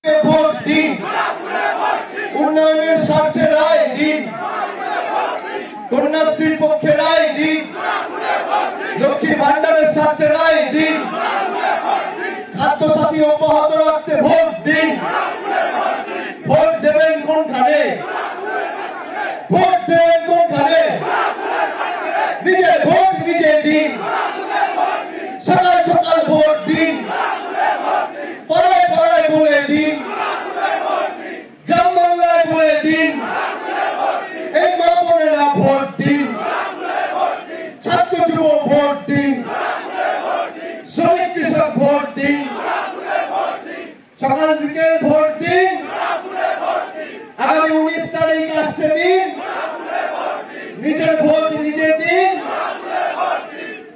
Vote দিন, উন্নয়নের স্বার্থে রায় দিন, কন্যাশ্রীর পক্ষে রায় দিন, লক্ষ্মীর ভান্ডারের স্বার্থে রায় দিন, খাদ্যসাথী অব্যাহত রাখতে ভোট দিন। ভোট দেবেন কোনখানে? ভোট দেবেন কোনখানে? নিজের ভোট নিজে দিন, সকাল সকাল ভোট দিন, পাড়ায় পাড়ায় বলে দিন, গ্রাম বাংলায় বলে দিন, এই মা বোনেরা ভোট দিন, ছাত্র যুবক ভোট দিন, শ্রমিক কৃষক ভোট দিন, সকাল বিকেল ভোট দিন। আগামী 19 তারিখ আসছে দিন, নিজের ভোট নিজে দিন।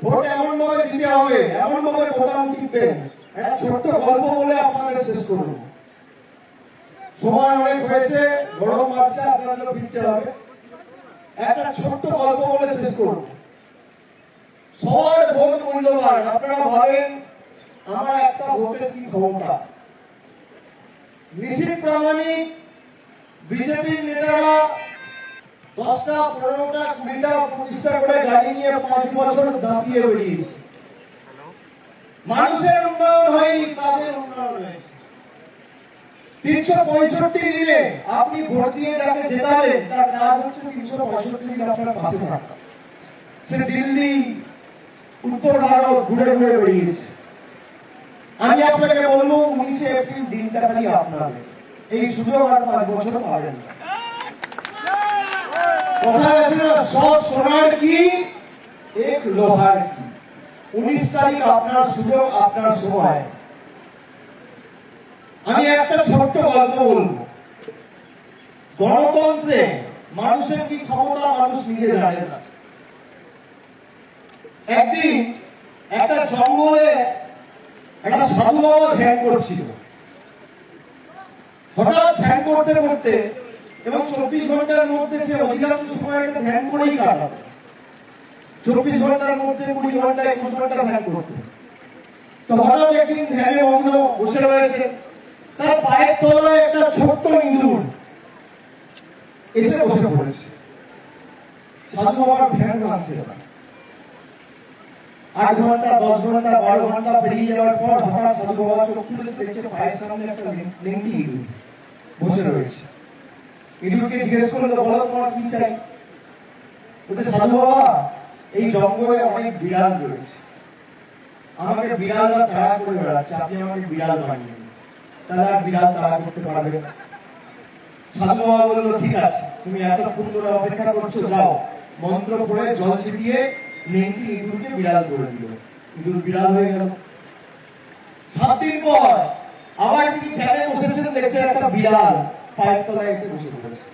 ভোট এমন ভাবে দিতে হবে, এমন ভাবে বোতাম টিপবেন। একটা ছোট্ট গল্প বলে আপনাদের শেষ করুন। সময় অনেক হয়েছে, গরম বাড়ছে, আপনাদের ফিরতে হবে। একটা ছোট্ট গল্প বলে শেষ করুন। সবার ভোট মূল্যবান। আপনারা ভাবেন আমার একটা ভোটের কি ক্ষমতা? নিশ্চিত প্রামাণিক বিজেপির নেতারা 10টা 15টা 20টা 25টা করে গাড়ি নিয়ে 5 বছর দাপিয়ে বেরিয়েছে। মানুষের উন্নয়ন হয়নি, তাদের উন্নয়ন হয়েছে। 365 দিনে আপনি ভোট দিয়ে যাকে জেতাবেন তার কাজ হচ্ছে 365 দিন আপনার পাশে থাকা। সে দিল্লি, উত্তর ভারত ঘুরে ঘুরে বেরিয়েছে। আমি আপনাকে বলবো 19 এপ্রিল দিনটা খালি আপনাদের। এই সুযোগ আর 5 বছর পাবেন না। কথা আছে না, সব সোনার কি এক লোহার কি। 19 তারিখ আপনার সুযোগ, আপনার সময়। আমি একটা ছোট্ট গল্প বলবো। গণতন্ত্রে মানুষের কি ক্ষমতা মানুষ নিজে জানে না। একদিন একটা জঙ্গলে একটা সাধু বাবা ধ্যান করছিল। হঠাৎ ধ্যান করতে করতে, এবং 24 ঘন্টার মধ্যে সে অধিকাংশ সময় একটা ধ্যান করেই কাটাবে। 24 ঘন্টার মধ্যে 20 ঘন্টা 21 ঘন্টা ধ্যান করতে। তো হঠাৎ একদিন ধ্যানে মগ্ন বসে রয়েছে, তার পায়ের তলায় একটা ছোট্ট ইঁদুর এসে বসে পড়েছে। সাধু বাবার ধ্যান ভাঙছে না। 8 ঘন্টা 10 ঘন্টা 12 ঘন্টা পেরিয়ে যাওয়ার পর হঠাৎ সাধু বাবা চোখ খুলে দেখছে পায়ের সামনে একটা লেংটি ইঁদুর বসে রয়েছে। ইঁদুরকে জিজ্ঞেস করলো, বলো তোমার কি চাই? বলতে, সাধু বাবা এই জঙ্গলে অনেক বিড়াল রয়েছে, আমাকে বিড়ালরা তাড়া করে বেড়াচ্ছে, আপনি আমাকে বিড়াল বানিয়ে দিন। তাহলে আর বিড়াল তাড়া করতে পারবে না। সাধু বাবা বললো, ঠিক আছে, তুমি এতক্ষণ ধরে অপেক্ষা করছো, যাও মন্ত্র পড়ে জল ছিটিয়ে লেংটি ইঁদুরকে বিড়াল করে দিল। ইঁদুর বিড়াল হয়ে গেল। 7 দিন পর আবার তিনি ধ্যানে বসেছেন, দেখছেন একটা বিড়াল পায়ের তলায় এসে বসে পড়েছে।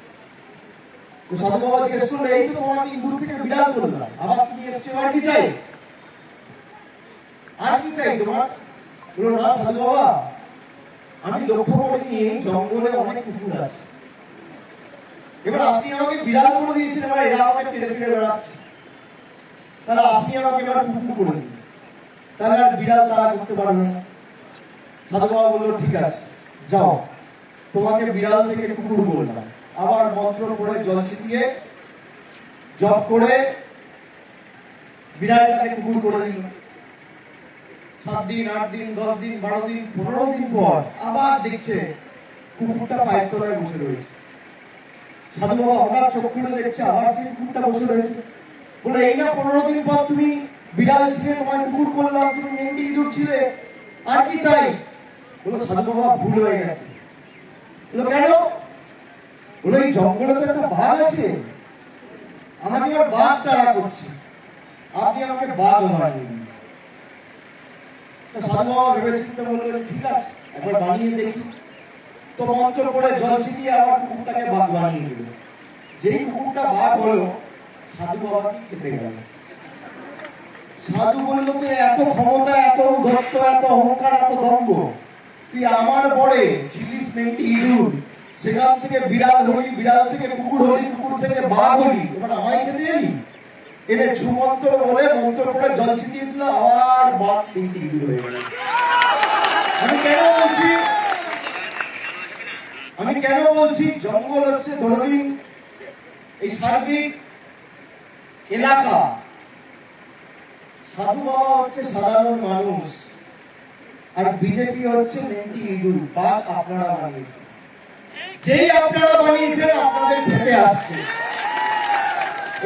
তো সাধু বাবা জিজ্ঞেস করলো, এই তো তোমাকে ইঁদুর থেকে বিড়াল করলাম, আবার তুমি এসছো, আর কি চাই? আর কি চাই তোমার? বললো, না সাধু বাবা, আমি লক্ষ্য করেছি এই জঙ্গলে অনেক কুকুর আছে। এবার আপনি আমাকে বিড়াল করে দিয়েছেন, এবার এরা আমাকে তেড়ে তেড়ে বেড়াচ্ছে, তাহলে আপনি আমাকে এবার কুকুর করে দিন, তাহলে আর বিড়াল তারা করতে পারবে না। সাধু বাবা বললো, ঠিক আছে, যাও, তোমাকে বিড়াল থেকে কুকুর বললাম। আবার মন্ত্র পড়ে জল ছিটিয়ে জপ করে বিড়ালটাকে কুকুর করে দিল। 7 দিন 8 দিন 10 দিন 12 দিন 15 দিন পর আবার দেখছে কুকুরটা পায়ের তলায় বসে রয়েছে। সাধু বাবা হঠাৎ চোখ খুলে দেখছে আবার সেই কুকুরটা বসে রয়েছে। বলে, এই না 15 দিন পর তুমি বিড়াল ছিলে, তোমায় কুকুর করলাম, তুমি লেংটি ইঁদুর ছিলে, আর কি চাই? বলো, সাধু বাবা ভুল হয়ে গেছে। বলো, কেন? বলে, এই জঙ্গলে তো একটা বাঘ আছে, আমাকে এবার বাঘ তাড়া করছে, আপনি আমাকে বাঘ বানিয়ে দিন। সাধু বাবা ভেবে চিন্তে বললেন, ঠিক আছে, একবার বানিয়ে দেখি। তো মন্ত্র করে জল ছিটিয়ে আবার কুকুরটাকে বাঘ বানিয়ে দিল। যেই কুকুরটা বাঘ হলো, সাধু বাবাকে খেতে গেল। সাধু বলল, তুই এত ক্ষমতা, এত উদ্ধত্ত, এত অহংকার, এত দম্ভ, তুই আমার পরে ছিলিস লেংটি ইঁদুর, সেখান থেকে বিড়াল হলি, বিড়াল থেকে কুকুর হলি, কুকুর থেকে বাঘ হলি, এবার আমায় খেতে এলি? এনে ছুমন্ত্র বলে মন্ত্র করে জল ছিটিয়ে দিল, আবার বাঘ লেংটি ইঁদুর হয়ে গেল। আমি কেন বলছি? কেন বলছি জঙ্গল হচ্ছে ধরে নিন এই সার্বিক এলাকা, সাধু বাবা হচ্ছে সাধারণ মানুষ, আর বিজেপি হচ্ছে নেংটি ইঁদুর। বাঘ আপনারা বানিয়েছেন, যেই আপনারা বানিয়েছেন আপনাদের খেতে আসছে।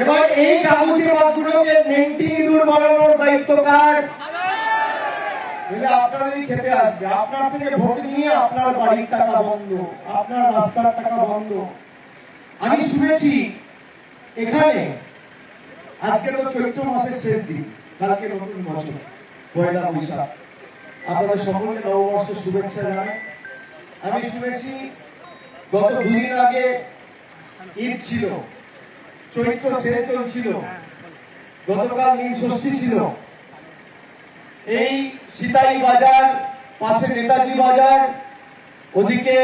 এবার এই কাগজে বাঘগুলোকে নেংটি ইঁদুর বানানোর দায়িত্ব কার? আপনারই খেতে আসবে। আপনার থেকে ভোট নিয়ে আপনার বাড়ির টাকা বন্ধ, আপনার রাস্তার টাকা বন্ধ। আমি শুনেছি এখানে আজকে তো চৈত্র মাসের শেষ দিন, কালকে নতুন বছর, পয়লা বৈশাখ। আপনাদের সকলকে নববর্ষের শুভেচ্ছা জানাই। আমি শুনেছি গত দুদিন আগে ঈদ ছিল, চৈত্র সেরে চলছিল, গতকাল নীল ষষ্ঠী ছিল। এই সিতাই বাজার, পাশে নেতাজি বাজার, ওদিকে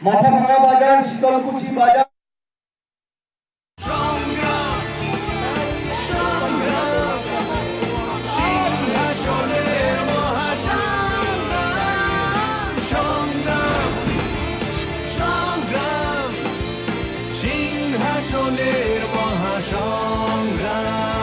মাথাভাঙা বাজার, শীতলকুচি বাজার, সিংহাসনের মহাসংগ্রাম।